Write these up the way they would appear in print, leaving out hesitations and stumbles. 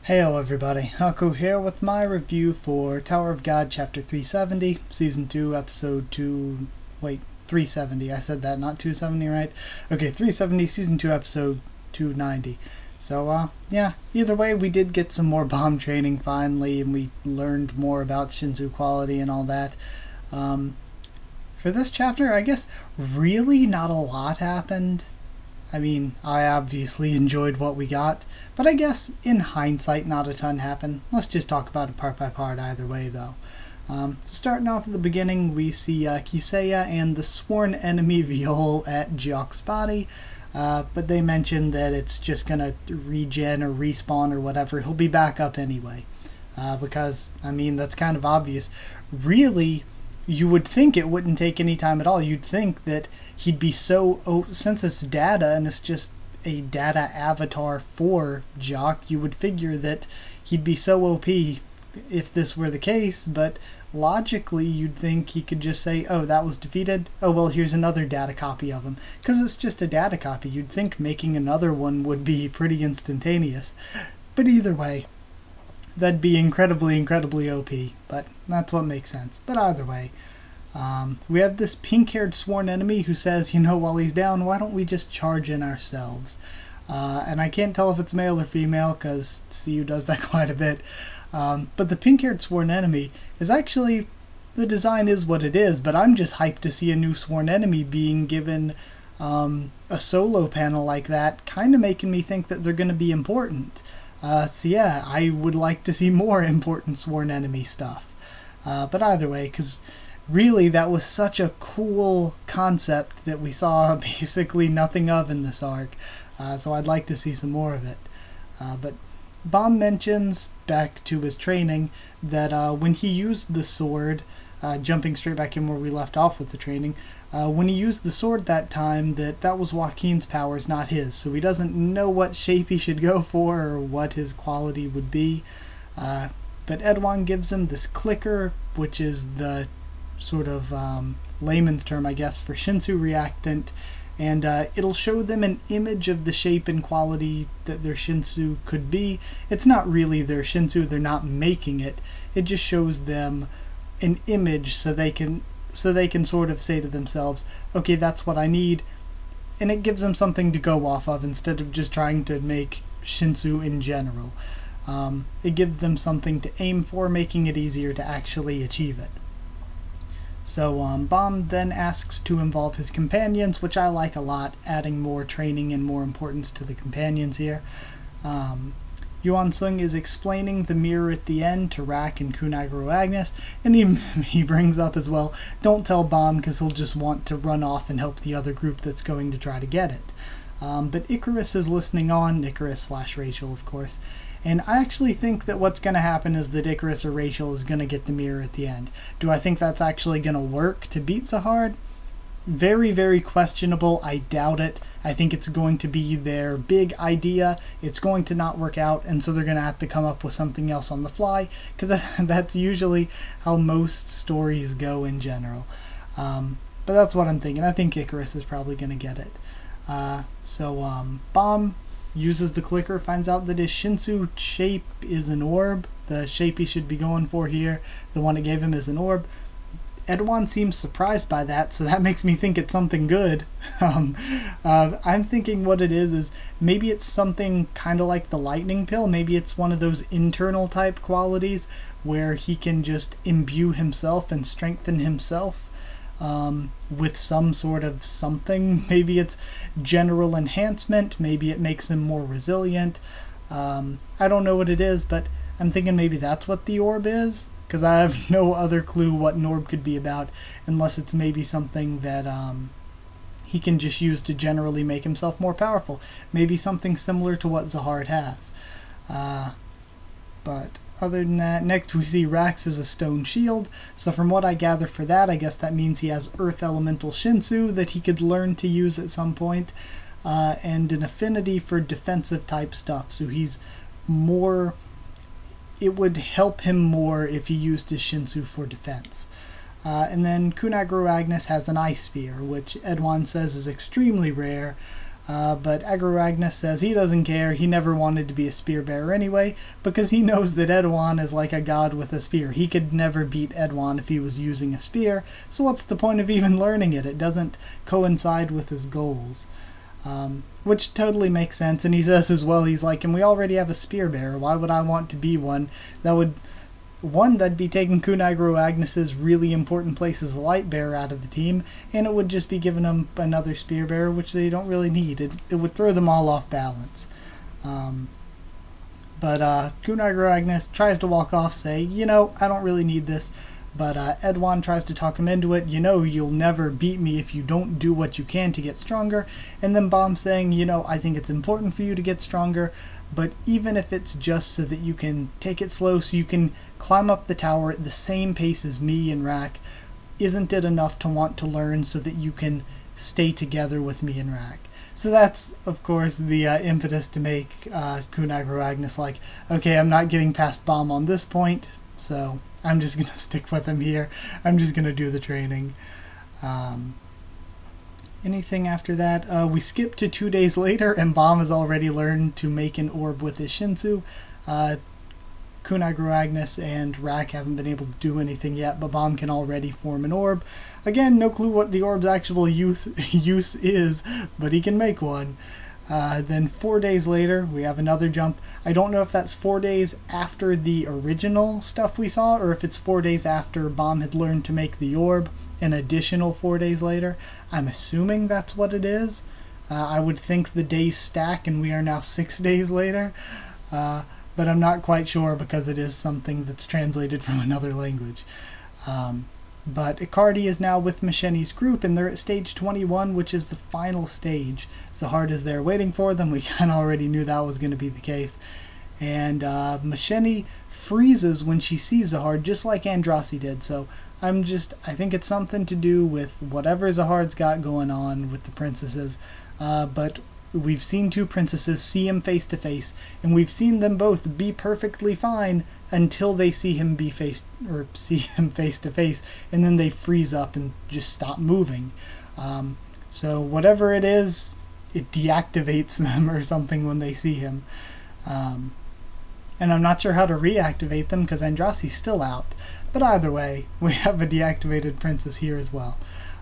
Heyo everybody, Haku here with my review for Tower of God Chapter 370, Season 2, Episode 2... wait, 370, I said that, not 270, right? Okay, 370, Season 2, Episode 290. So, yeah, either way, we did get some more Baam training finally, and we learned more about Shinsoo quality and all that. For this chapter, I guess really not a lot happened. I mean, I obviously enjoyed what we got, but I guess in hindsight not a ton happened. Let's just talk about it part by part either way though. Starting off at the beginning, we see Kisaya and the sworn enemy Viol at Jiok's body, but they mention that it's just gonna regen or respawn or whatever. He'll be back up anyway, because, I mean, that's kind of obvious. Really, you would think it wouldn't take any time at all. You'd think that he'd be so... since it's data and it's just a data avatar for Jiok, you would figure that he'd be so OP if this were the case, but logically you'd think he could just say, oh, that was defeated, oh well, here's another data copy of him. Because it's just a data copy, you'd think making another one would be pretty instantaneous. But either way, that'd be incredibly OP, but that's what makes sense. But either way, we have this pink-haired sworn enemy who says, you know, while he's down, why don't we just charge in ourselves? And I can't tell if it's male or female, because CU does that quite a bit. But the pink-haired sworn enemy is actually, the design is what it is, but I'm just hyped to see a new sworn enemy being given a solo panel like that, kind of making me think that they're going to be important. So yeah, I would like to see more important sworn enemy stuff. But either way, because really that was such a cool concept that we saw basically nothing of in this arc. So I'd like to see some more of it. But Baam mentions, back to his training, that when he used the sword, jumping straight back in where we left off with the training, when he used the sword that time, that was Joaquin's powers, not his. So he doesn't know what shape he should go for or what his quality would be. But Edwan gives him this clicker, which is the sort of layman's term, I guess, for Shinsoo reactant. And it'll show them an image of the shape and quality that their Shinsoo could be. It's not really their Shinsoo, they're not making it. It just shows them an image so they can sort of say to themselves, okay, that's what I need, and it gives them something to go off of instead of just trying to make Shinsoo in general. It gives them something to aim for, making it easier to actually achieve it. So Baam then asks to involve his companions, which I like a lot, adding more training and more importance to the companions here. Yuan Sung is explaining the mirror at the end to Rak and Khun Agnes, and he brings up as well, don't tell Baam because he'll just want to run off and help the other group that's going to try to get it. But Icarus is listening on, Icarus/Rachel of course, and I actually think that what's going to happen is that Icarus or Rachel is going to get the mirror at the end. Do I think that's actually going to work to beat Zahard? Very questionable. I doubt it. I think it's going to be their big idea. It's going to not work out, and so they're going to have to come up with something else on the fly, because that's usually how most stories go in general. But that's what I'm thinking. I think Icarus is probably going to get it. Baam uses the clicker, finds out that his Shinsoo shape is an orb. The shape he should be going for here, the one it gave him, is an orb. Edwan seems surprised by that, so that makes me think it's something good. I'm thinking what it is maybe it's something kind of like the lightning pill. Maybe it's one of those internal type qualities where he can just imbue himself and strengthen himself with some sort of something. Maybe it's general enhancement. Maybe it makes him more resilient. I don't know what it is, but I'm thinking maybe that's what the orb is, because I have no other clue what an orb could be about, unless it's maybe something that he can just use to generally make himself more powerful. Maybe something similar to what Zahard has. But other than that, next we see Rax as a stone shield, so from what I gather for that, I guess that means he has Earth Elemental Shinsoo that he could learn to use at some point, and an affinity for defensive type stuff, so he's more... it would help him more if he used his Shinsoo for defense. And then Khun Agnes has an ice sphere, which Edwan says is extremely rare, But Agraragnas says he doesn't care. He never wanted to be a spear bearer anyway, because he knows that Edwan is like a god with a spear. He could never beat Edwan if he was using a spear, so what's the point of even learning it? It doesn't coincide with his goals. Which totally makes sense, and he says as well, he's like, and we already have a spear bearer, why would I want to be one? That'd be taking Khun Agraragnas' really important place as a light bearer out of the team, and it would just be giving them another spear bearer, which they don't really need. It would throw them all off balance. But Khun Agraragnas tries to walk off, say, I don't really need this. But Edwan tries to talk him into it. You'll never beat me if you don't do what you can to get stronger. And then Baam saying, I think it's important for you to get stronger, but even if it's just so that you can take it slow, so you can climb up the tower at the same pace as me and Rak, isn't it enough to want to learn so that you can stay together with me and Rak? So that's, of course, the impetus to make Khun Agraragnas like, okay, I'm not getting past Baam on this point, so I'm just going to stick with him here. I'm just going to do the training. Anything after that? We skip to 2 days later, and Baam has already learned to make an orb with his Shinsoo. Khun Agraragnas and Rak haven't been able to do anything yet, but Baam can already form an orb. Again, no clue what the orb's actual use is, but he can make one. Then 4 days later, we have another jump. I don't know if that's 4 days after the original stuff we saw, or if it's 4 days after Baam had learned to make the orb, an additional 4 days later. I'm assuming that's what it is. I would think the days stack and we are now 6 days later, but I'm not quite sure because it is something that's translated from another language. But Icardi is now with Masheni's group, and they're at stage 21, which is the final stage. Zahard is there waiting for them. We kind of already knew that was going to be the case. And Masheni freezes when she sees Zahard, just like Andrasi did. So I think it's something to do with whatever Zahard's got going on with the princesses. But we've seen two princesses see him face to face, and we've seen them both be perfectly fine until they see him face to face, and then they freeze up and just stop moving. So whatever it is, it deactivates them or something when they see him. And I'm not sure how to reactivate them because Andrasi's still out. But either way, we have a deactivated princess here as well.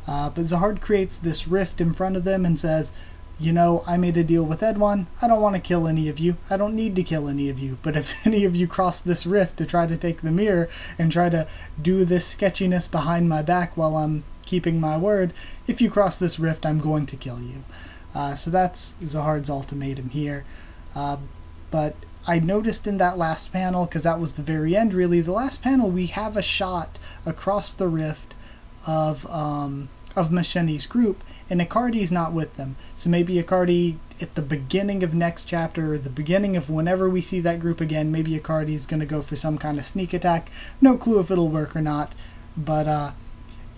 But Zahard creates this rift in front of them and says, I made a deal with Edwan. I don't want to kill any of you. I don't need to kill any of you. But if any of you cross this rift to try to take the mirror and try to do this sketchiness behind my back while I'm keeping my word, if you cross this rift, I'm going to kill you. So that's Zahard's ultimatum here. But I noticed in that last panel, because that was the very end really, the last panel we have a shot across the rift of Masheni's group, and Icardi's not with them. So maybe Icardi, at the beginning of next chapter, or the beginning of whenever we see that group again, maybe Icardi's going to go for some kind of sneak attack. No clue if it'll work or not, but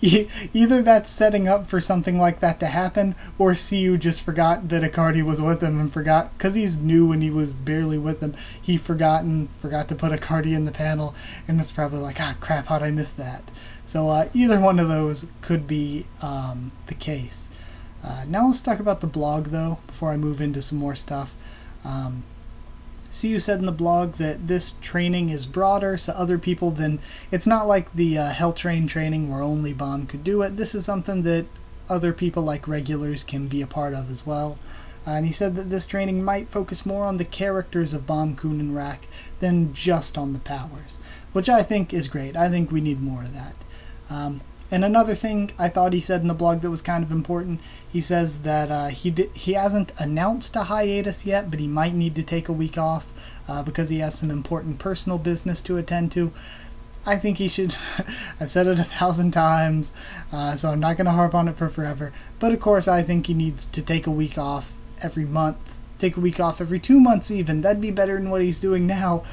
either that's setting up for something like that to happen, or Siu just forgot that Icardi was with him and forgot, because he's new and he was barely with them, he forgot to put Icardi in the panel, and it's probably like, crap, how'd I miss that? So either one of those could be the case. Now let's talk about the blog, though, before I move into some more stuff. Siu said in the blog that this training is broader, so other people it's not like the Hell Train training where only Baam could do it. This is something that other people like regulars can be a part of as well. And he said that this training might focus more on the characters of Baam, Khun, and Rak than just on the powers, which I think is great. I think we need more of that. And another thing I thought he said in the blog that was kind of important, he says that he hasn't announced a hiatus yet, but he might need to take a week off because he has some important personal business to attend to. I think he should. I've said it 1,000 times, so I'm not going to harp on it for forever. But of course, I think he needs to take a week off every month, take a week off every 2 months even. That'd be better than what he's doing now,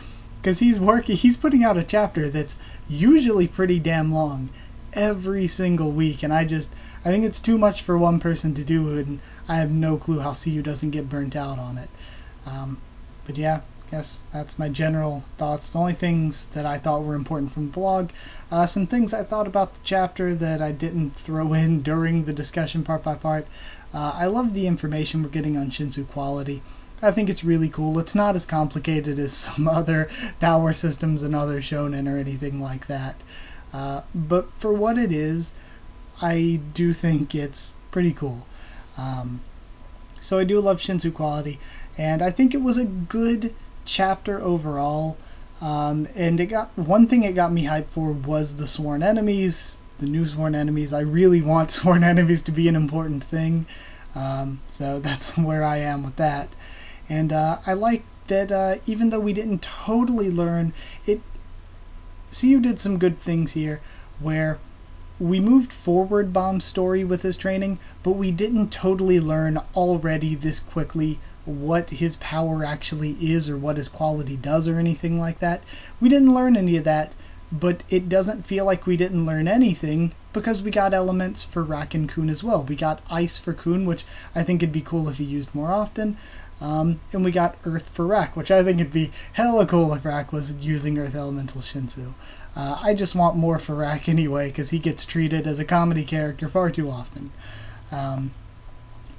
because he's putting out a chapter that's usually pretty damn long every single week, and I think it's too much for one person to do, and I have no clue how CU doesn't get burnt out on it. But yeah, I guess that's my general thoughts. The only things that I thought were important from the blog, some things I thought about the chapter that I didn't throw in during the discussion part by part. I love the information we're getting on Shinsoo quality. I think it's really cool. It's not as complicated as some other power systems and other shonen or anything like that. But for what it is, I do think it's pretty cool. So I do love Shinsoo quality, and I think it was a good chapter overall. And one thing it got me hyped for was the sworn enemies, the new sworn enemies. I really want sworn enemies to be an important thing. So that's where I am with that. And I like that even though we didn't totally learn it, CU did some good things here where we moved forward Baam's story with his training, but we didn't totally learn already this quickly what his power actually is or what his quality does or anything like that. We didn't learn any of that, but it doesn't feel like we didn't learn anything because we got elements for Rak and Khun as well. We got Ice for Khun, which I think it'd be cool if he used more often. And we got Earth for Rak, which I think it'd be hella cool if Rak was using Earth Elemental Shinsoo. I just want more for Rak anyway, because he gets treated as a comedy character far too often.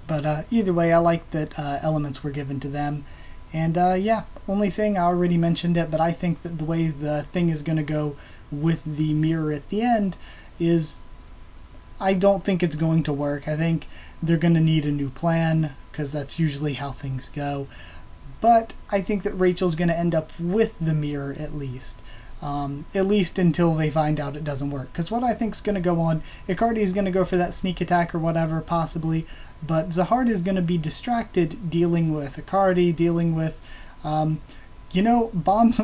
But either way, I like that elements were given to them. And yeah, only thing, I already mentioned it, but I think that the way the thing is going to go with the mirror at the end is, I don't think it's going to work. I think they're going to need a new plan, because that's usually how things go. But I think that Rachel's going to end up with the mirror at least until they find out it doesn't work. Because what I think is going to go on, Icardi is going to go for that sneak attack or whatever, possibly, but Zahard is going to be distracted dealing with Icardi, dealing with, bombs.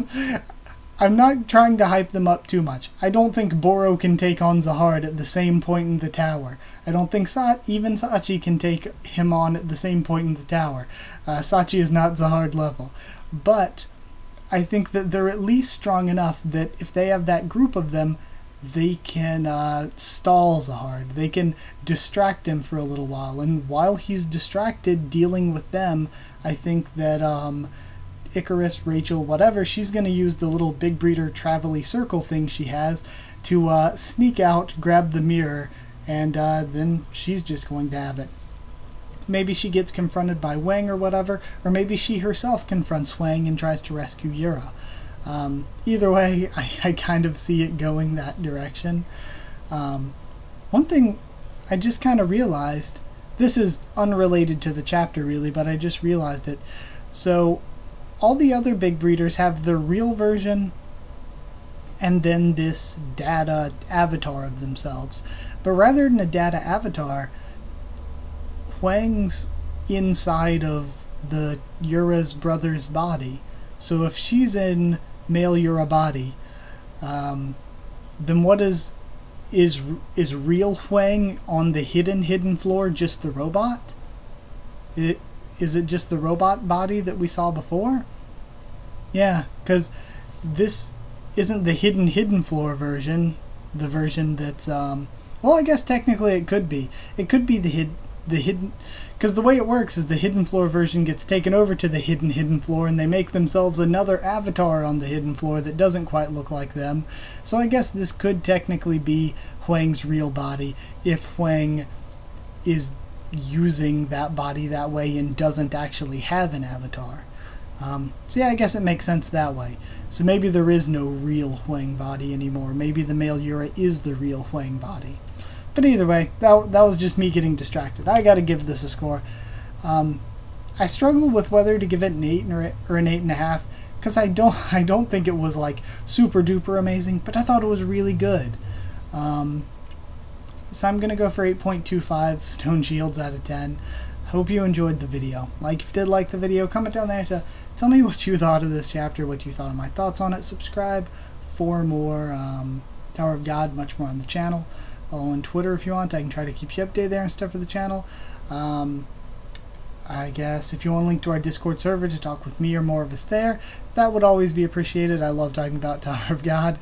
I'm not trying to hype them up too much. I don't think Boro can take on Zahard at the same point in the tower. I don't think even Sachi can take him on at the same point in the tower. Sachi is not Zahard level. But I think that they're at least strong enough that if they have that group of them, they can stall Zahard. They can distract him for a little while. And while he's distracted dealing with them, I think that Icarus, Rachel, whatever, she's going to use the little big breeder travel-y circle thing she has to sneak out, grab the mirror, and then she's just going to have it. Maybe she gets confronted by Wang or whatever, or maybe she herself confronts Wang and tries to rescue Yura. Either way, I kind of see it going that direction. One thing I just kind of realized, this is unrelated to the chapter really, but I just realized it. So all the other big breeders have their real version and then this data avatar of themselves. But rather than a data avatar, Huang's inside of the Yura's brother's body. So if she's in male Yura body, then what is real Huang on the hidden floor just the robot? Is it just the robot body that we saw before? Yeah, because this isn't the hidden floor version, the version that's, well, I guess technically it could be. It could be the hidden, because the way it works is the hidden floor version gets taken over to the hidden floor, and they make themselves another avatar on the hidden floor that doesn't quite look like them. So I guess this could technically be Huang's real body, if Huang is using that body that way and doesn't actually have an avatar. So yeah, I guess it makes sense that way. So maybe there is no real Huang body anymore. Maybe the male Yura is the real Huang body. But either way, that was just me getting distracted. I gotta give this a score. I struggle with whether to give it an 8 or an 8.5, because I don't think it was like super duper amazing, but I thought it was really good. So I'm gonna go for 8.25 stone shields out of 10. Hope you enjoyed the video. If you did like the video, comment down there to tell me what you thought of this chapter, what you thought of my thoughts on it. Subscribe for more Tower of God, much more on the channel. Follow on Twitter if you want. I can try to keep you updated there and stuff for the channel. I guess if you want a link to our Discord server to talk with me or more of us there, that would always be appreciated. I love talking about Tower of God.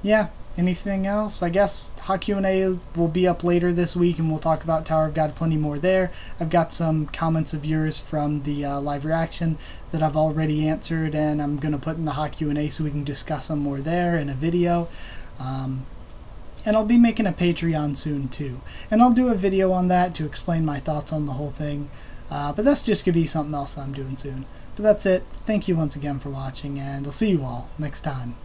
Yeah. Anything else? I guess Haku will be up later this week, and we'll talk about Tower of God plenty more there. I've got some comments of yours from the live reaction that I've already answered, and I'm going to put in the Haku so we can discuss them more there in a video. And I'll be making a Patreon soon too. And I'll do a video on that to explain my thoughts on the whole thing. But that's just going to be something else that I'm doing soon. But that's it. Thank you once again for watching, and I'll see you all next time.